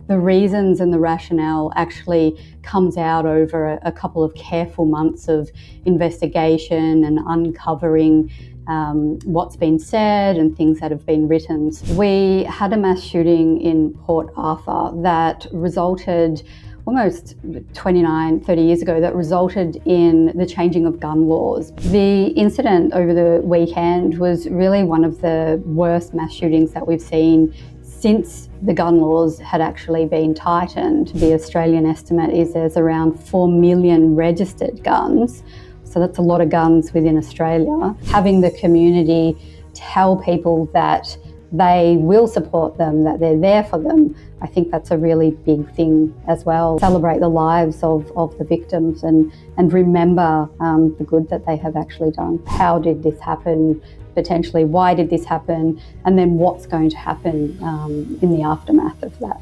the reasons and the rationale actually comes out over a couple of careful months of investigation and uncovering what's been said and things that have been written. We had a mass shooting in Port Arthur that resulted almost 30 years ago, that resulted in the changing of gun laws. The incident over the weekend was really one of the worst mass shootings that we've seen since the gun laws had actually been tightened. The Australian estimate is there's around 4 million registered guns. So that's a lot of guns within Australia. Having the community tell people that they will support them, that they're there for them, I think that's a really big thing as well. Celebrate the lives of the victims and remember the good that they have actually done. How did this happen? Potentially, why did this happen? And then what's going to happen in the aftermath of that.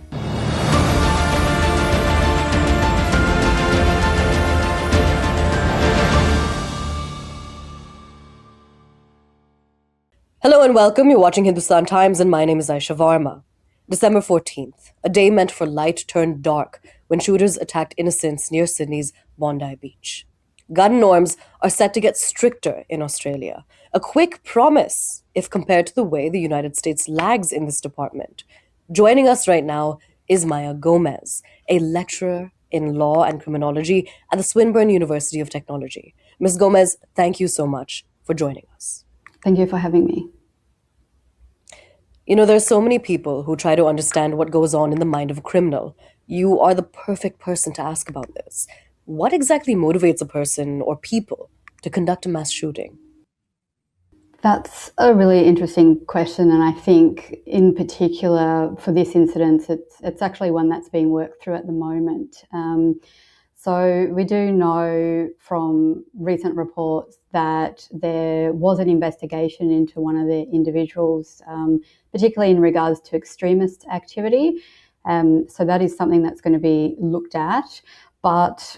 Hello and welcome. You're watching Hindustan Times and my name is Aayesha Varma. December 14th, a day meant for light turned dark when shooters attacked innocents near Sydney's Bondi Beach. Gun norms are set to get stricter in Australia. A quick promise if compared to the way the United States lags in this department. Joining us right now is Maya Gomez, a lecturer in law and criminology at the Swinburne University of Technology. Ms. Gomez, thank you so much for joining us. Thank you for having me. You know, there's so many people who try to understand what goes on in the mind of a criminal. You are the perfect person to ask about this. What exactly motivates a person or people to conduct a mass shooting? That's a really interesting question, and I think in particular for this incident, it's actually one that's being worked through at the moment. So we do know from recent reports that there was an investigation into one of the individuals, particularly in regards to extremist activity. So that is something that's going to be looked at, but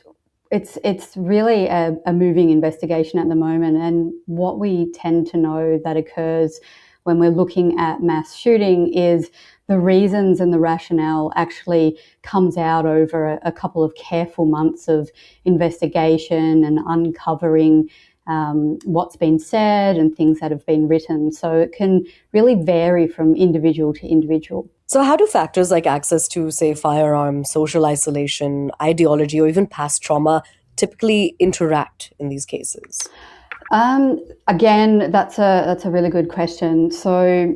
it's really a moving investigation at the moment. And what we tend to know that occurs when we're looking at mass shooting is the reasons and the rationale actually comes out over a couple of careful months of investigation and uncovering what's been said and things that have been written. So it can really vary from individual to individual. So how do factors like access to, say, firearms, social isolation, ideology, or even past trauma typically interact in these cases? Again, that's a really good question. So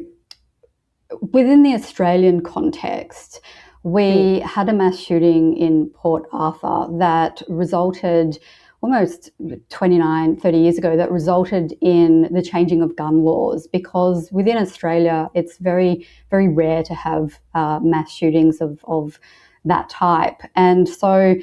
within the Australian context, we had a mass shooting in Port Arthur that resulted almost 30 years ago, that resulted in the changing of gun laws, because within Australia, it's very, very rare to have mass shootings of that type. And so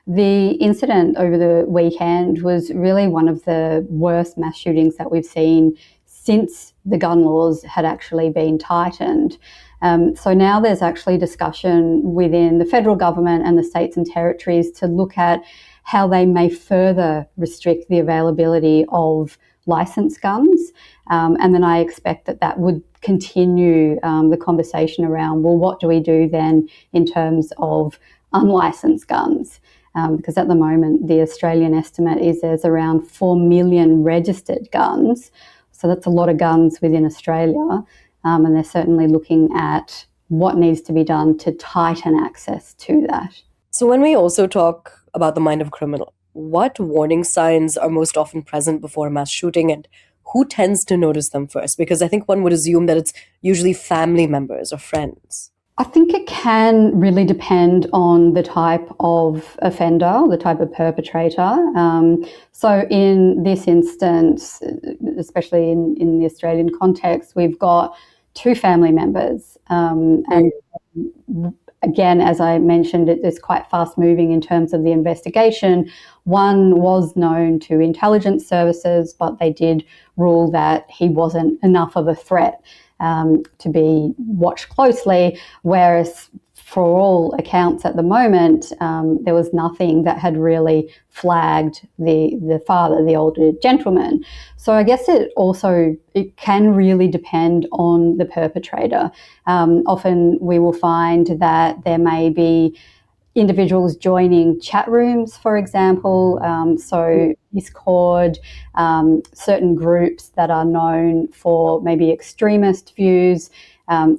the incident over the weekend was really one of the worst mass shootings that we've seen since the gun laws had actually been tightened. So now there's actually discussion within the federal government and the states and territories to look at how they may further restrict the availability of licensed guns. And then I expect that would continue the conversation around, well, what do we do then in terms of unlicensed guns? Because at the moment, the Australian estimate is there's around 4 million registered guns. So that's a lot of guns within Australia. And they're certainly looking at what needs to be done to tighten access to that. So when we also talk about the mind of a criminal, what warning signs are most often present before a mass shooting, and who tends to notice them first? Because I think one would assume that it's usually family members or friends. I think it can really depend on the type of offender, the type of perpetrator. So in this instance, especially in the Australian context, we've got two family members. And again, as I mentioned, it's quite fast moving in terms of the investigation. One was known to intelligence services, but they did rule that he wasn't enough of a threat to be watched closely, whereas for all accounts at the moment, there was nothing that had really flagged the father, the older gentleman. So I guess it can really depend on the perpetrator. Often we will find that there may be individuals joining chat rooms, for example, so Discord, certain groups that are known for maybe extremist views,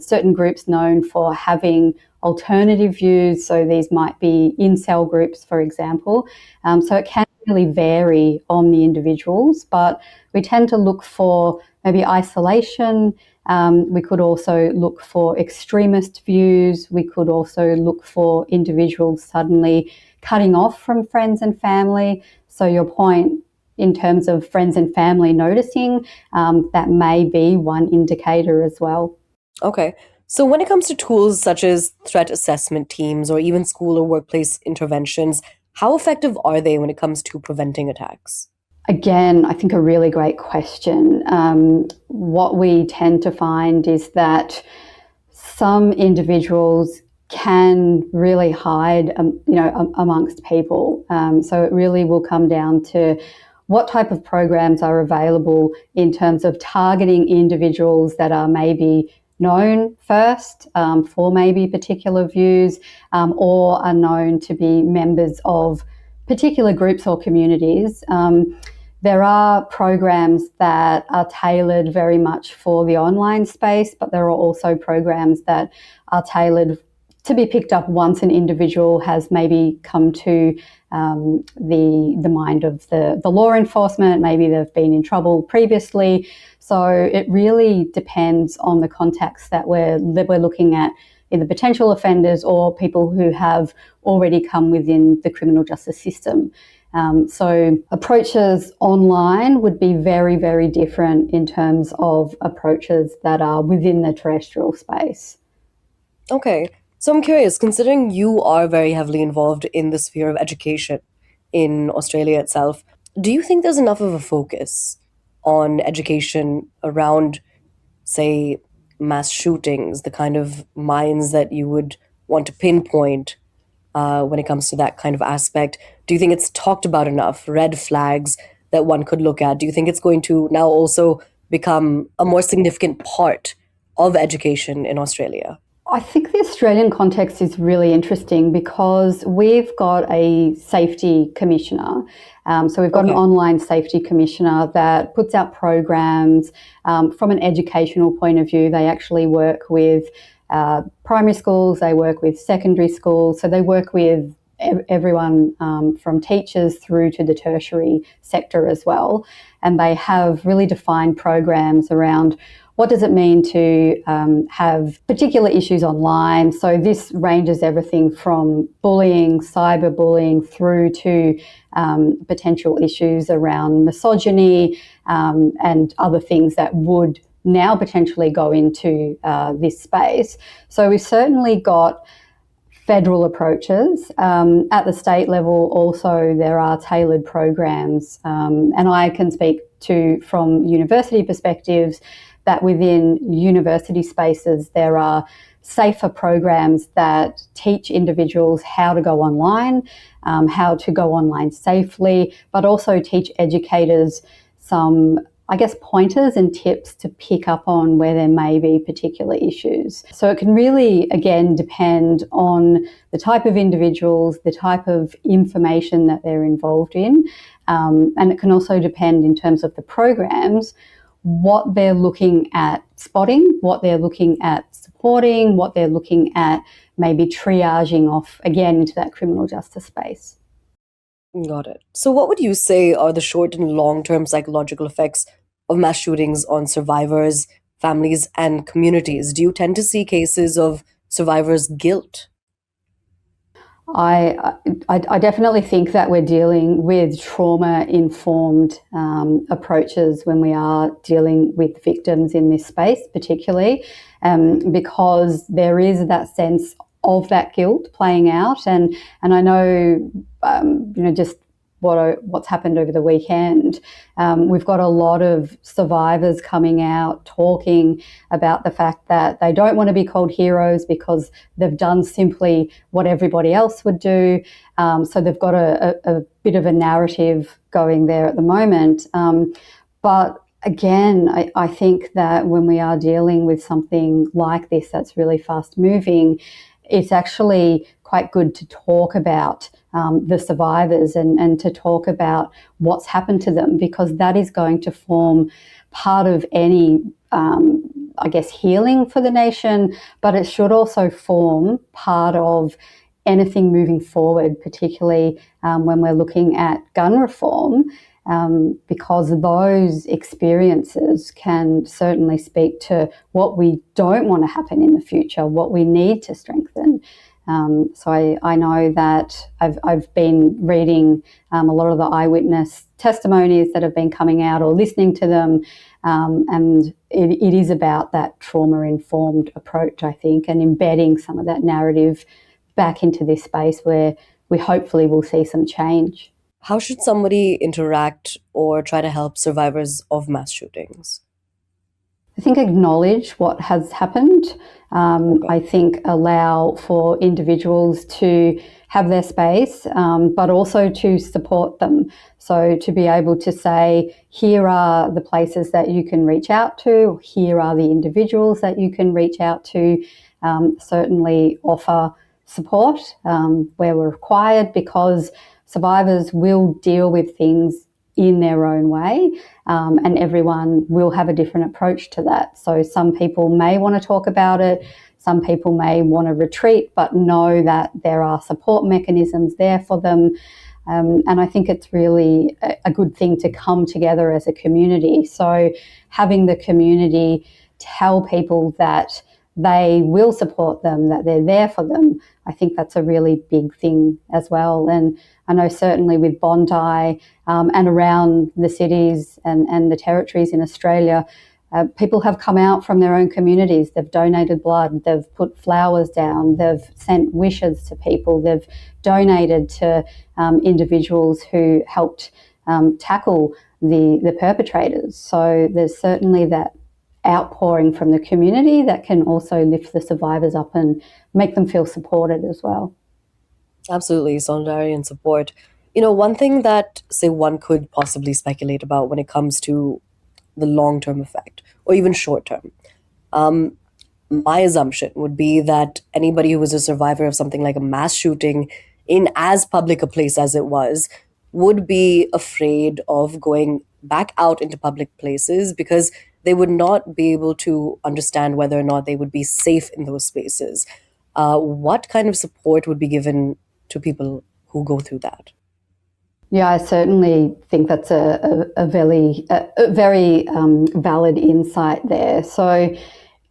certain groups known for having alternative views, so these might be incel groups, for example. So it can really vary on the individuals, but we tend to look for maybe isolation. We could also look for extremist views. We could also look for individuals suddenly cutting off from friends and family. So your point in terms of friends and family noticing, that may be one indicator as well. Okay. So when it comes to tools such as threat assessment teams or even school or workplace interventions, how effective are they when it comes to preventing attacks? Again, I think a really great question. What we tend to find is that some individuals can really hide, amongst people. So it really will come down to what type of programs are available in terms of targeting individuals that are maybe known first for maybe particular views, or are known to be members of particular groups or communities. There are programs that are tailored very much for the online space, but there are also programs that are tailored to be picked up once an individual has maybe come to the mind of the law enforcement. Maybe they've been in trouble previously. So it really depends on the context that we're looking at, either potential offenders or people who have already come within the criminal justice system. So approaches online would be very, very different in terms of approaches that are within the terrestrial space. Okay. So I'm curious, considering you are very heavily involved in the sphere of education in Australia itself, do you think there's enough of a focus on education around, say, mass shootings, the kind of minds that you would want to pinpoint when it comes to that kind of aspect? Do you think it's talked about enough? Red flags that one could look at? Do you think it's going to now also become a more significant part of education in Australia? I think the Australian context is really interesting because we've got a safety commissioner. So we've got an online safety commissioner that puts out programs. From an educational point of view, they actually work with primary schools, they work with secondary schools, so they work with everyone from teachers through to the tertiary sector as well. And they have really defined programs around what does it mean to have particular issues online. So this ranges everything from bullying, cyberbullying, through to potential issues around misogyny and other things that would now potentially go into this space. So we've certainly got federal approaches. At the state level also there are tailored programs, and I can speak to from university perspectives that within university spaces there are safer programs that teach individuals how to go online, how to go online safely, but also teach educators some, I guess, pointers and tips to pick up on where there may be particular issues. So it can really, again, depend on the type of individuals, the type of information that they're involved in, and it can also depend in terms of the programs, what they're looking at spotting, what they're looking at supporting, what they're looking at maybe triaging off, again, into that criminal justice space. Got it. So, what would you say are the short and long term psychological effects of mass shootings on survivors, families, and communities? Do you tend to see cases of survivors' guilt? I definitely think that we're dealing with trauma-informed approaches when we are dealing with victims in this space, particularly because there is that sense of that guilt playing out. And I know, just what's happened over the weekend. We've got a lot of survivors coming out talking about the fact that they don't want to be called heroes because they've done simply what everybody else would do. So they've got a bit of a narrative going there at the moment. But again, I think that when we are dealing with something like this that's really fast moving, it's actually quite good to talk about the survivors and to talk about what's happened to them, because that is going to form part of any, I guess, healing for the nation, but it should also form part of anything moving forward, particularly when we're looking at gun reform. Because those experiences can certainly speak to what we don't want to happen in the future, what we need to strengthen. So I know that I've been reading a lot of the eyewitness testimonies that have been coming out or listening to them, and it is about that trauma-informed approach, I think, and embedding some of that narrative back into this space where we hopefully will see some change. How should somebody interact or try to help survivors of mass shootings? I think acknowledge what has happened. I think allow for individuals to have their space, but also to support them. So to be able to say, here are the places that you can reach out to, here are the individuals that you can reach out to, certainly offer support where we're required, because survivors will deal with things in their own way, and everyone will have a different approach to that. So some people may want to talk about it, some people may want to retreat, but know that there are support mechanisms there for them. And I think it's really a good thing to come together as a community. So having the community tell people that they will support them, that they're there for them, I think that's a really big thing as well. And I know certainly with Bondi and around the cities and the territories in Australia, people have come out from their own communities. They've donated blood, they've put flowers down, they've sent wishes to people, they've donated to individuals who helped tackle the perpetrators. So there's certainly that outpouring from the community that can also lift the survivors up and make them feel supported as well. Absolutely, solidarity and support. One thing that, say, one could possibly speculate about when it comes to the long-term effect or even short-term, my assumption would be that anybody who was a survivor of something like a mass shooting in as public a place as it was would be afraid of going back out into public places because they would not be able to understand whether or not they would be safe in those spaces. What kind of support would be given to people who go through that? Yeah, I certainly think that's a very valid insight there. So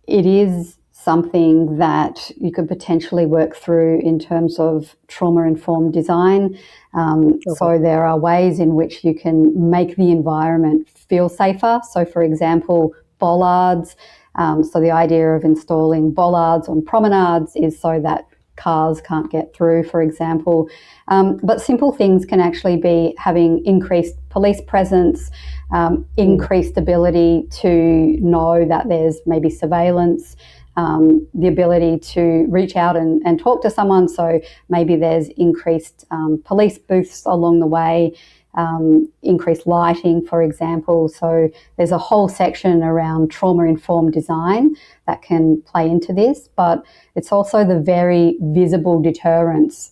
it is something that you could potentially work through in terms of trauma-informed design. So there are ways in which you can make the environment feel safer. So for example, bollards. So the idea of installing bollards on promenades is so that cars can't get through, for example. But simple things can actually be having increased police presence, increased ability to know that there's maybe surveillance, the ability to reach out and talk to someone. So maybe there's increased police booths along the way, increased lighting, for example. So there's a whole section around trauma-informed design that can play into this, but it's also the very visible deterrence,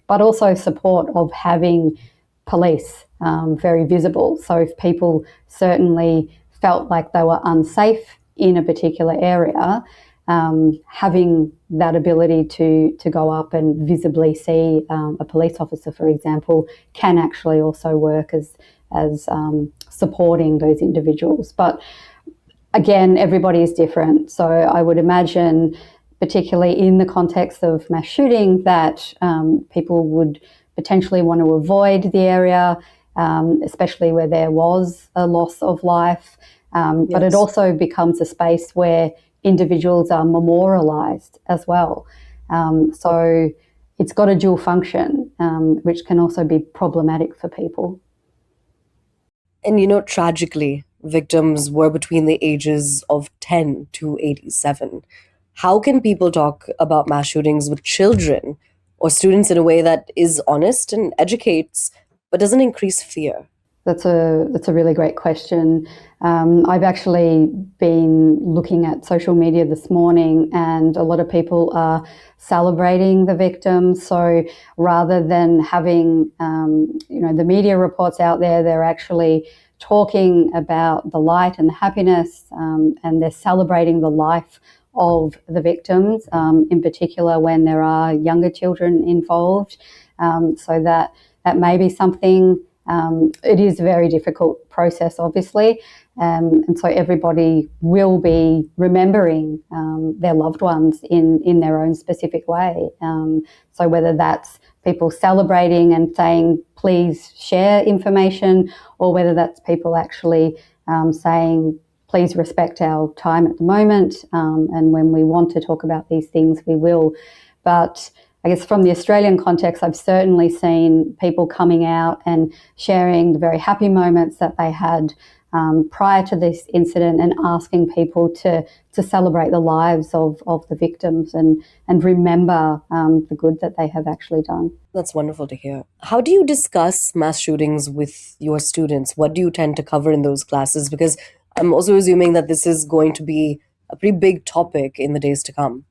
but also support of having police very visible. So if people certainly felt like they were unsafe in a particular area, having that ability to go up and visibly see a police officer, for example, can actually also work as supporting those individuals. But again, everybody is different. So I would imagine, particularly in the context of mass shooting, that people would potentially want to avoid the area, especially where there was a loss of life. But it also becomes a space where individuals are memorialised as well. So it's got a dual function. which can also be problematic for people. And tragically, victims were between the ages of 10 to 87. How can people talk about mass shootings with children or students in a way that is honest and educates, but doesn't increase fear? That's a really great question. I've actually been looking at social media this morning, and a lot of people are celebrating the victims. So rather than having the media reports out there, they're actually talking about the light and the happiness, and they're celebrating the life of the victims, in particular when there are younger children involved. So that may be something. It is a very difficult process, obviously, and so everybody will be remembering their loved ones in their own specific way. So whether that's people celebrating and saying, please share information, or whether that's people actually saying, please respect our time at the moment, and when we want to talk about these things, we will. But I guess from the Australian context, I've certainly seen people coming out and sharing the very happy moments that they had prior to this incident, and asking people to celebrate the lives of the victims and remember the good that they have actually done. That's wonderful to hear. How do you discuss mass shootings with your students? What do you tend to cover in those classes? Because I'm also assuming that this is going to be a pretty big topic in the days to come.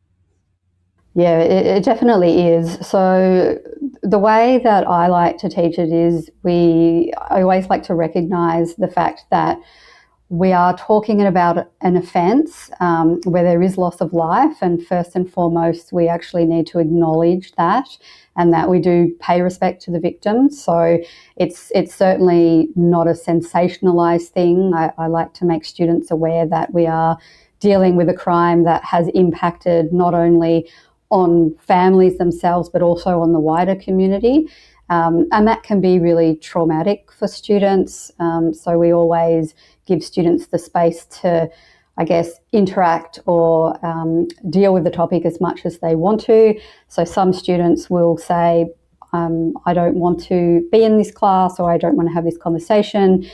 Yeah, it definitely is. So the way that I like to teach it is I always like to recognise the fact that we are talking about an offence where there is loss of life, and first and foremost, we actually need to acknowledge that, and that we do pay respect to the victims. So it's certainly not a sensationalised thing. I like to make students aware that we are dealing with a crime that has impacted not only on families themselves, but also on the wider community. And that can be really traumatic for students. So we always give students the space to, I guess, interact or deal with the topic as much as they want to. So some students will say, I don't want to be in this class, or I don't want to have this conversation.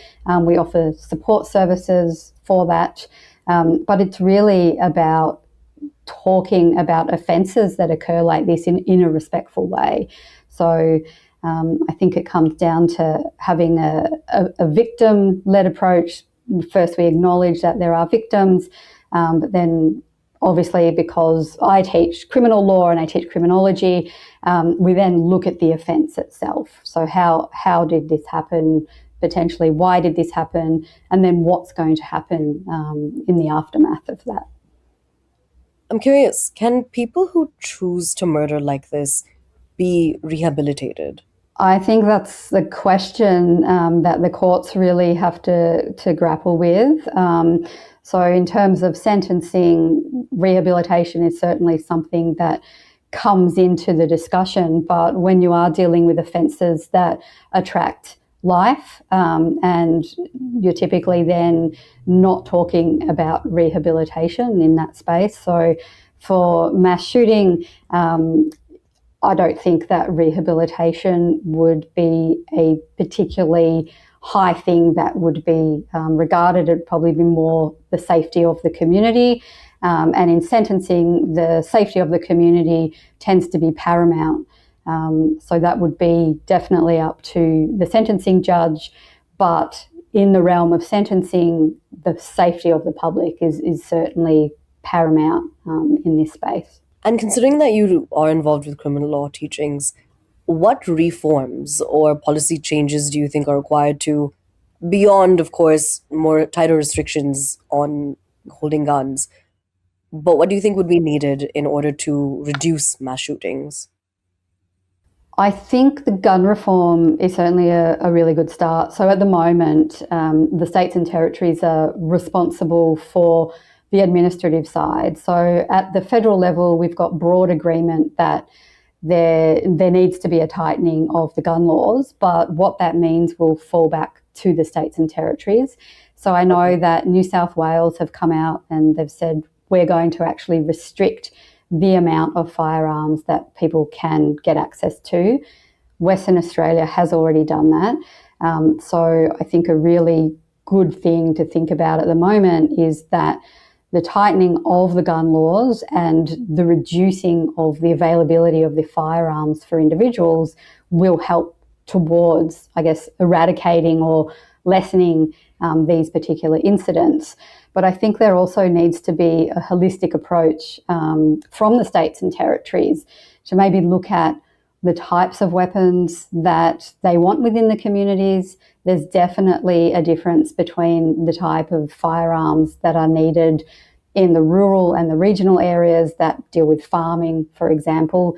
We offer support services for that. But it's really about talking about offences that occur like this in a respectful way. So I think it comes down to having a victim-led approach. First, we acknowledge that there are victims, but then obviously, because I teach criminal law and I teach criminology, we then look at the offence itself. So how did this happen? Potentially, why did this happen? And then what's going to happen in the aftermath of that? I'm curious, can people who choose to murder like this be rehabilitated? I think that's the question that the courts really have to grapple with. So in terms of sentencing, rehabilitation is certainly something that comes into the discussion. But when you are dealing with offences that attract life, and you're typically then not talking about rehabilitation in that space. So for mass shooting, I don't think that rehabilitation would be a particularly high thing that would be regarded. It'd probably be more the safety of the community. And in sentencing, the safety of the community tends to be paramount. So that would be definitely up to the sentencing judge. But in the realm of sentencing, the safety of the public is certainly paramount in this space. And considering that you are involved with criminal law teachings, what reforms or policy changes do you think are required to, beyond, of course, more tighter restrictions on holding guns, but what do you think would be needed in order to reduce mass shootings? I think the gun reform is certainly a really good start. So at the moment, the states and territories are responsible for the administrative side. So at the federal level, we've got broad agreement that there needs to be a tightening of the gun laws, but what that means will fall back to the states and territories. So I know that New South Wales have come out and they've said we're going to actually restrict the amount of firearms that people can get access to. Western Australia has already done that. So I think a really good thing to think about at the moment is that the tightening of the gun laws and the reducing of the availability of the firearms for individuals will help towards, I guess, eradicating or lessening these particular incidents. But I think there also needs to be a holistic approach from the states and territories to maybe look at the types of weapons that they want within the communities. There's definitely a difference between the type of firearms that are needed in the rural and the regional areas that deal with farming, for example,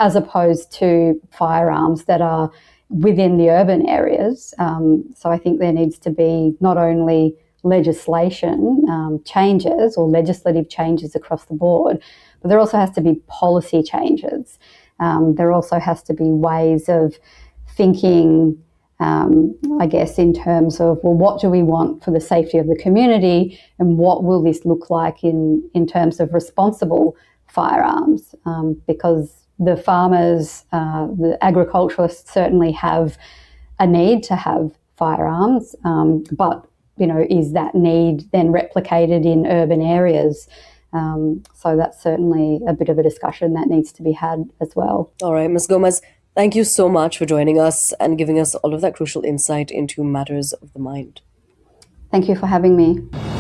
as opposed to firearms that are within the urban areas. So I think there needs to be not only legislation changes or legislative changes across the board, but there also has to be policy changes. There also has to be ways of thinking, I guess, in terms of, well, what do we want for the safety of the community and what will this look like in terms of responsible firearms? Because the farmers, the agriculturalists certainly have a need to have firearms, but, you know, is that need then replicated in urban areas? So that's certainly a bit of a discussion that needs to be had as well. All right, Ms. Gomez, thank you so much for joining us and giving us all of that crucial insight into matters of the mind. Thank you for having me.